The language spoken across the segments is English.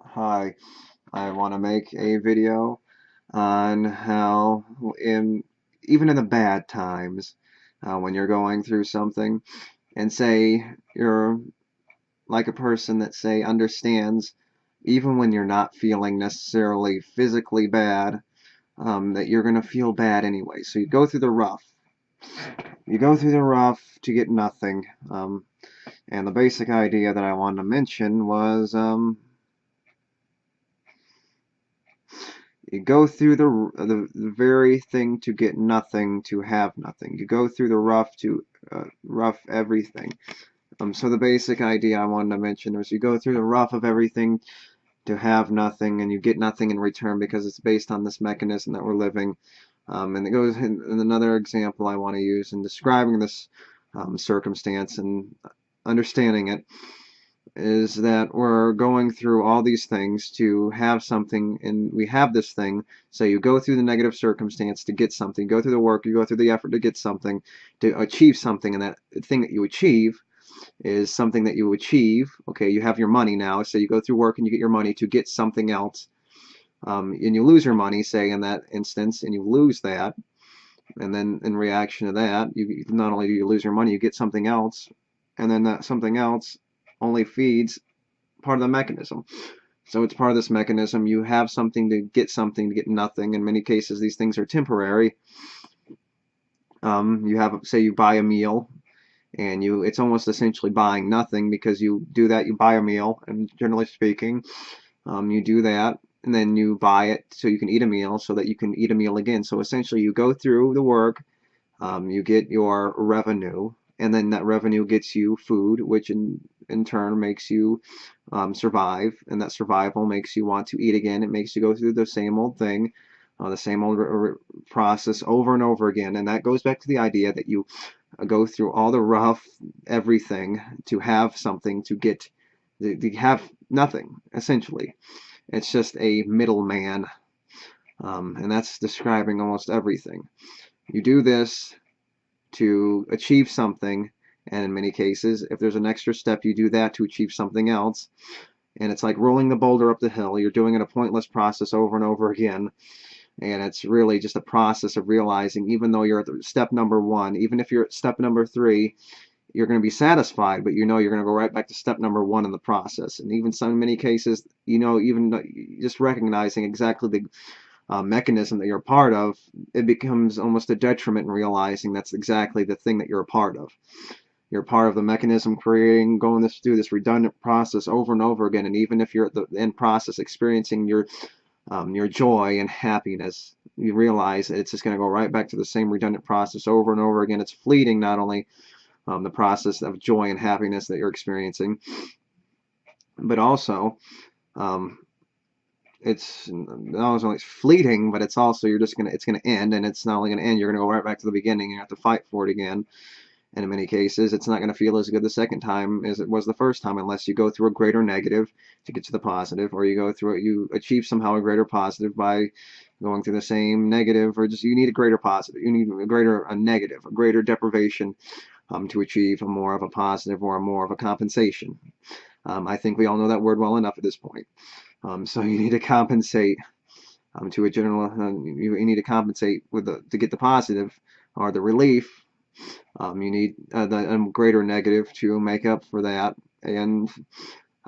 Hi, I want to make a video on how even in the bad times, when you're going through something, and say you're like a person that say understands even when you're not feeling necessarily physically bad, that you're going to feel bad anyway. So you go through the rough. You go through the rough to get nothing. And the basic idea that I wanted to mention was you go through the very thing to get nothing to have nothing. You go through the rough to rough everything. So the basic idea I wanted to mention was you go through the rough of everything to have nothing, and you get nothing in return because it's based on this mechanism that we're living. And it goes in another example I want to use in describing this circumstance and understanding it is that we're going through all these things to have something, and we have this thing. So you go through the negative circumstance to get something, you go through the work, you go through the effort to get something, to achieve something, and that thing that you achieve is something that you achieve. Okay, you have your money now, so you go through work and you get your money to get something else, and you lose your money, say in that instance, and you lose that, and then in reaction to that, you not only do you lose your money, you get something else, and then that something else only feeds part of the mechanism. So it's part of this mechanism. You have something to get nothing. In many cases, these things are temporary. You have, say, you buy a meal, and it's almost essentially buying nothing because you do that. You buy a meal, and generally speaking, you do that, and then you buy it so you can eat a meal, so that you can eat a meal again. So essentially, you go through the work, you get your revenue, and then that revenue gets you food, which in turn makes you survive, and that survival makes you want to eat again. It makes you go through the same old thing, the same old process over and over again, and that goes back to the idea that you go through all the rough everything to have something to get to have nothing essentially. It's just a middleman, and that's describing almost everything. You do this to achieve something, and in many cases, if there's an extra step, you do that to achieve something else. And it's like rolling the boulder up the hill. You're doing it a pointless process over and over again, and it's really just a process of realizing, even though you're at step number one, even if you're at step number three, you're going to be satisfied, but you know you're going to go right back to step number one in the process. And even some in many cases, even just recognizing exactly the mechanism that you're a part of, it becomes almost a detriment in realizing that's exactly the thing that you're a part of. You're part of the mechanism creating, going through this redundant process over and over again. And even if you're at the end process experiencing your joy and happiness, you realize it's just going to go right back to the same redundant process over and over again. It's fleeting, not only the process of joy and happiness that you're experiencing, but also um, it's not only fleeting, but it's also it's gonna end, and it's not only gonna end, you're gonna go right back to the beginning. You have to fight for it again. And in many cases, it's not gonna feel as good the second time as it was the first time, unless you go through a greater negative to get to the positive, or you achieve somehow a greater positive by going through the same negative, or just you need a greater positive, you need a negative, a greater deprivation to achieve a more of a positive or a more of a compensation. I think we all know that word well enough at this point. So you need to compensate to a general. You need to compensate to get the positive or the relief. You need the greater negative to make up for that, and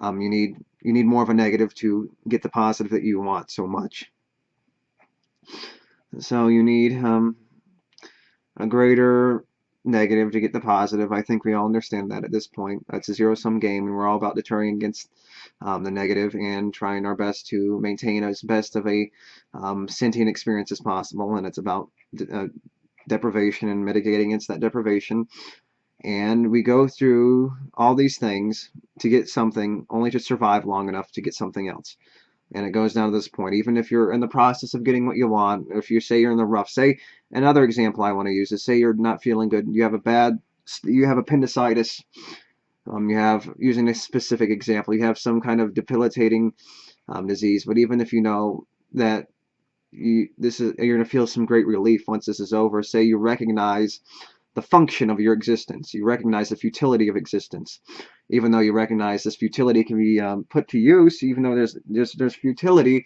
you need more of a negative to get the positive that you want so much. So you need a greater negative to get the positive. I think we all understand that at this point. It's a zero-sum game, and we're all about deterring against the negative and trying our best to maintain as best of a sentient experience as possible. And it's about deprivation and mitigating against that deprivation. And we go through all these things to get something, only to survive long enough to get something else. And it goes down to this point. Even if you're in the process of getting what you want, if you say you're in the rough, say another example I want to use is, say you're not feeling good, you have appendicitis, you have, using a specific example, you have some kind of debilitating disease. But even if you know that you're going to feel some great relief once this is over, say you recognize the function of your existence. You recognize the futility of existence, even though you recognize this futility can be put to use. Even though there's futility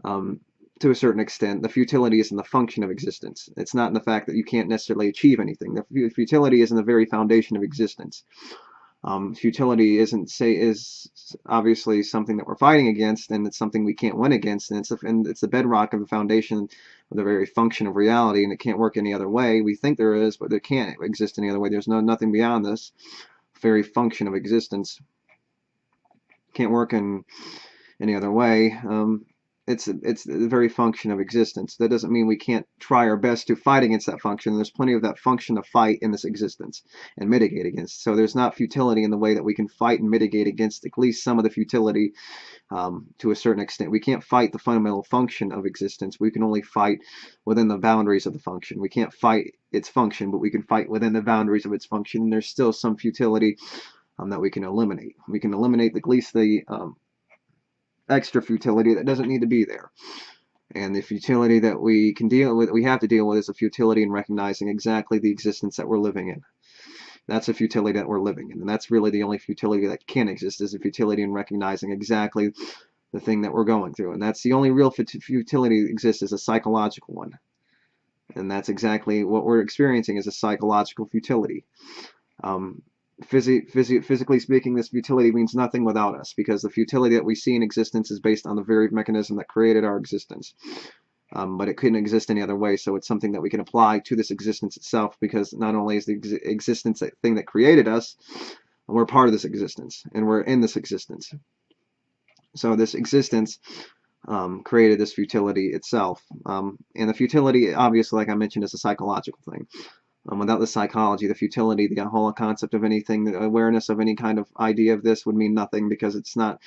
to a certain extent, the futility is in the function of existence. It's not in the fact that you can't necessarily achieve anything. The futility is in the very foundation of existence. Futility is obviously something that we're fighting against, and it's something we can't win against, and it's the bedrock of the foundation of the very function of reality, and it can't work any other way. We think there is, but there can't exist any other way. There's nothing beyond this very function of existence. Can't work in any other way. It's the very function of existence. That doesn't mean we can't try our best to fight against that function. There's plenty of that function to fight in this existence and mitigate against. So there's not futility in the way that we can fight and mitigate against at least some of the futility to a certain extent. We can't fight the fundamental function of existence. We can only fight within the boundaries of the function. We can't fight its function, but we can fight within the boundaries of its function. And there's still some futility that we can eliminate. We can eliminate at least the extra futility that doesn't need to be there. And the futility that we can deal with, we have to deal with, is the futility in recognizing exactly the existence that we're living in. That's a futility that we're living in, and that's really the only futility that can exist, is the futility in recognizing exactly the thing that we're going through. And that's the only real futility that exists, is a psychological one. And that's exactly what we're experiencing, is a psychological futility. Physically speaking, this futility means nothing without us, because the futility that we see in existence is based on the very mechanism that created our existence. But it couldn't exist any other way, so it's something that we can apply to this existence itself, because not only is the existence that thing that created us, we're part of this existence, and we're in this existence. So this existence created this futility itself. And the futility, obviously, like I mentioned, is a psychological thing. Without the psychology, the futility, the whole concept of anything, the awareness of any kind of idea of this would mean nothing, because it's not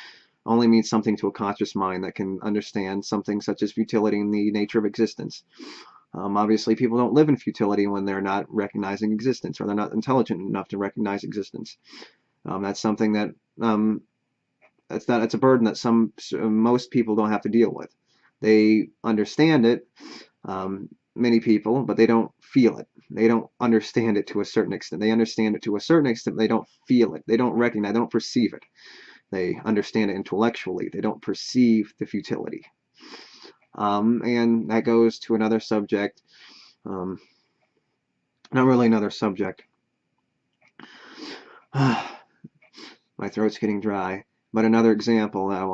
only means something to a conscious mind that can understand something such as futility and the nature of existence. Obviously, people don't live in futility when they're not recognizing existence, or they're not intelligent enough to recognize existence. That's something that it's a burden that most people don't have to deal with. They understand it, many people, but they don't feel it. They don't understand it to a certain extent. They understand it to a certain extent, but they don't feel it. They don't recognize, they don't perceive it. They understand it intellectually. They don't perceive the futility. And that goes to another subject. Not really another subject. My throat's getting dry. But another example that I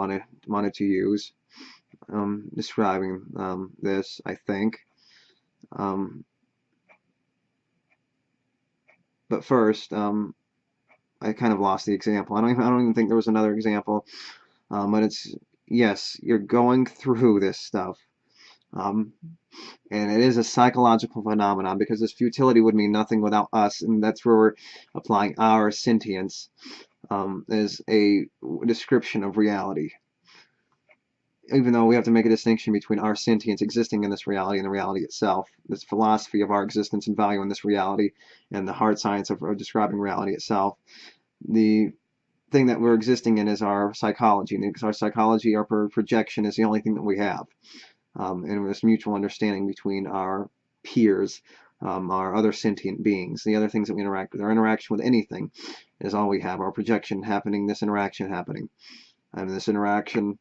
wanted to use, describing this, I think. But first, I kind of lost the example. I don't even think there was another example. But it's, yes, you're going through this stuff. And it is a psychological phenomenon, because this futility would mean nothing without us, and that's where we're applying our sentience as a description of reality. Even though we have to make a distinction between our sentience existing in this reality and the reality itself, this philosophy of our existence and value in this reality, and the hard science of describing reality itself, the thing that we're existing in is our psychology. Because our psychology, our projection, is the only thing that we have. And this mutual understanding between our peers, our other sentient beings, the other things that we interact with, our interaction with anything is all we have. Our projection happening, this interaction happening. And this interaction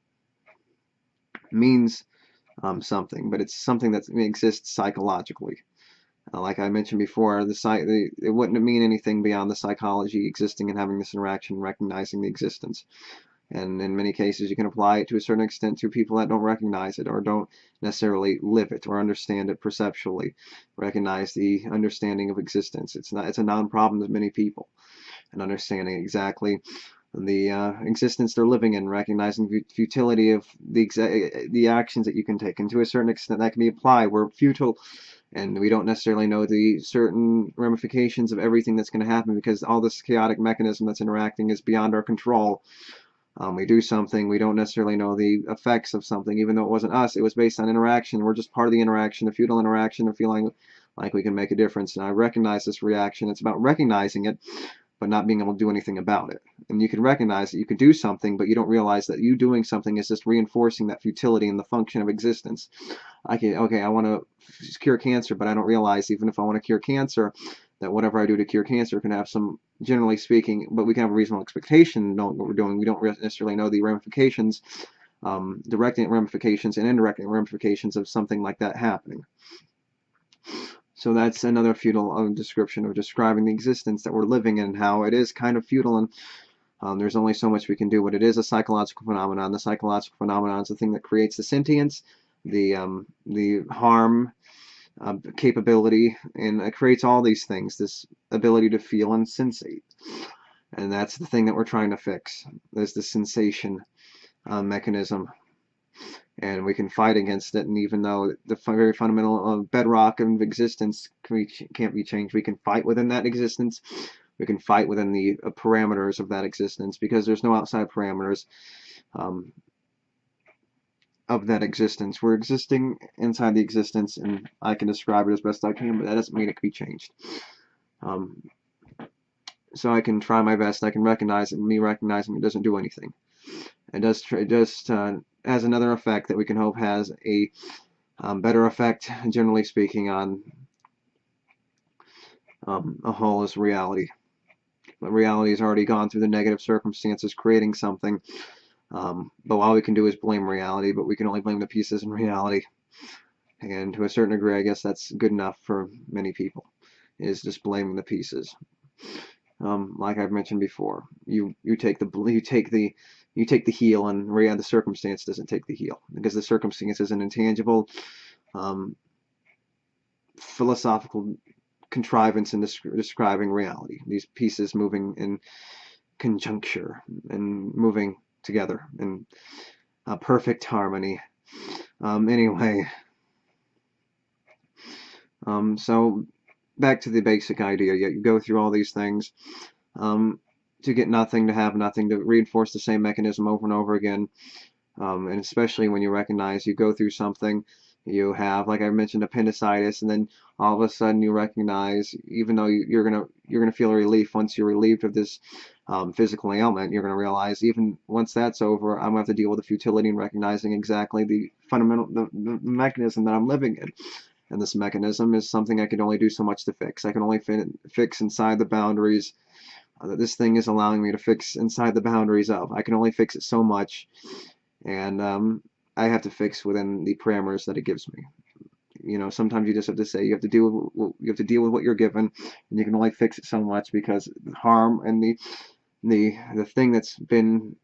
means something, but it's something that exists psychologically. Like I mentioned before, it wouldn't mean anything beyond the psychology existing and having this interaction, recognizing the existence. And in many cases, you can apply it to a certain extent to people that don't recognize it, or don't necessarily live it, or understand it perceptually, recognize the understanding of existence. It's a non-problem to many people, and understanding exactly the existence they're living in, recognizing the futility of the actions that you can take, and to a certain extent that can be applied. We're futile, and we don't necessarily know the certain ramifications of everything that's going to happen, because all this chaotic mechanism that's interacting is beyond our control. We do something, we don't necessarily know the effects of something, even though it wasn't us. It was based on interaction. We're just part of the interaction, the futile interaction of feeling like we can make a difference. And I recognize this reaction. It's about recognizing it, but not being able to do anything about it. And you can recognize that you can do something, but you don't realize that you doing something is just reinforcing that futility in the function of existence. Okay, I want to cure cancer, but I don't realize, even if I want to cure cancer, that whatever I do to cure cancer can have some, generally speaking, but we can have a reasonable expectation knowing what we're doing. We don't necessarily know the ramifications, direct ramifications and indirect ramifications of something like that happening. So that's another futile description of describing the existence that we're living in, how it is kind of futile, and there's only so much we can do. But it is a psychological phenomenon. The psychological phenomenon is the thing that creates the sentience, the harm capability, and it creates all these things, this ability to feel and sensate. And that's the thing that we're trying to fix. There's the sensation mechanism. And we can fight against it, and even though the very fundamental bedrock of existence can't be changed, we can fight within that existence. We can fight within the parameters of that existence, because there's no outside parameters of that existence. We're existing inside the existence, and I can describe it as best I can, but that doesn't mean it can be changed. So I can try my best. I can recognize it. Me recognizing it doesn't do anything. It just has another effect that we can hope has a better effect, generally speaking, on a whole is reality. But reality has already gone through the negative circumstances creating something. But all we can do is blame reality, but we can only blame the pieces in reality. And to a certain degree, I guess that's good enough for many people, is just blaming the pieces. Like I've mentioned before, you take the heel, and the circumstance doesn't take the heel, because the circumstance is an intangible philosophical contrivance in describing reality. These pieces moving in conjuncture and moving together in perfect harmony. Anyway, so back to the basic idea. You go through all these things to get nothing, to have nothing, to reinforce the same mechanism over and over again. And especially when you recognize you go through something, you have, like I mentioned, appendicitis, and then all of a sudden you recognize, even though you're gonna feel a relief once you're relieved of this physical ailment, you're gonna realize even once that's over, I'm gonna have to deal with the futility in recognizing exactly the fundamental the mechanism that I'm living in. And this mechanism is something I can only do so much to fix. I can only fix inside the boundaries that this thing is allowing me to fix inside the boundaries of. I can only fix it so much, and I have to fix within the parameters that it gives me. You know, sometimes you just have to say you have to deal with what you're given, and you can only fix it so much, because the harm and the thing that's been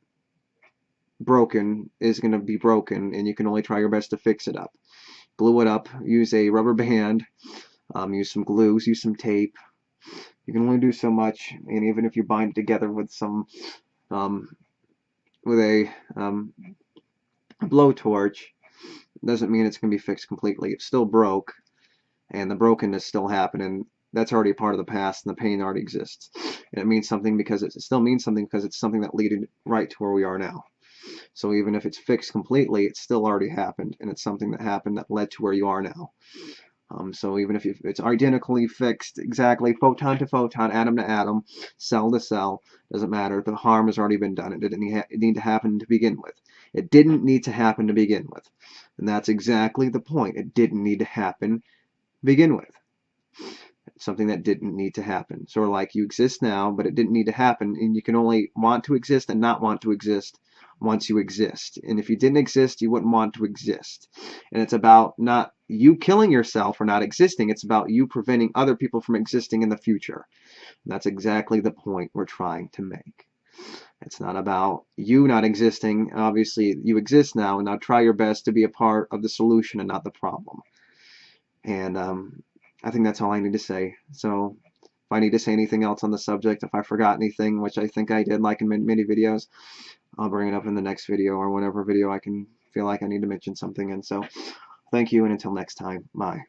broken is going to be broken, and you can only try your best to fix it up. Glue it up. Use a rubber band. Use some glues. Use some tape. You can only do so much, and even if you bind it together with some with a blowtorch, doesn't mean it's going to be fixed completely. It's still broke, and the brokenness still happened, and that's already part of the past, and the pain already exists. And it means something because it still means something because it's something that led right to where we are now. So even if it's fixed completely, it still already happened, and it's something that happened that led to where you are now. So even if it's identically fixed, exactly photon to photon, atom to atom, cell to cell, doesn't matter. The harm has already been done. It didn't need to happen to begin with. It didn't need to happen to begin with. And that's exactly the point. It didn't need to happen to begin with. It's something that didn't need to happen. Sort of like you exist now, but it didn't need to happen, and you can only want to exist and not want to exist once you exist. And if you didn't exist, you wouldn't want to exist. And it's about not you killing yourself for not existing. It's about you preventing other people from existing in the future. And that's exactly the point we're trying to make. It's not about you not existing. Obviously, you exist now, and now try your best to be a part of the solution and not the problem. And I think that's all I need to say. So if I need to say anything else on the subject, if I forgot anything, which I think I did, like in many videos, I'll bring it up in the next video, or whatever video I can feel like I need to mention something in. So thank you, and until next time, bye.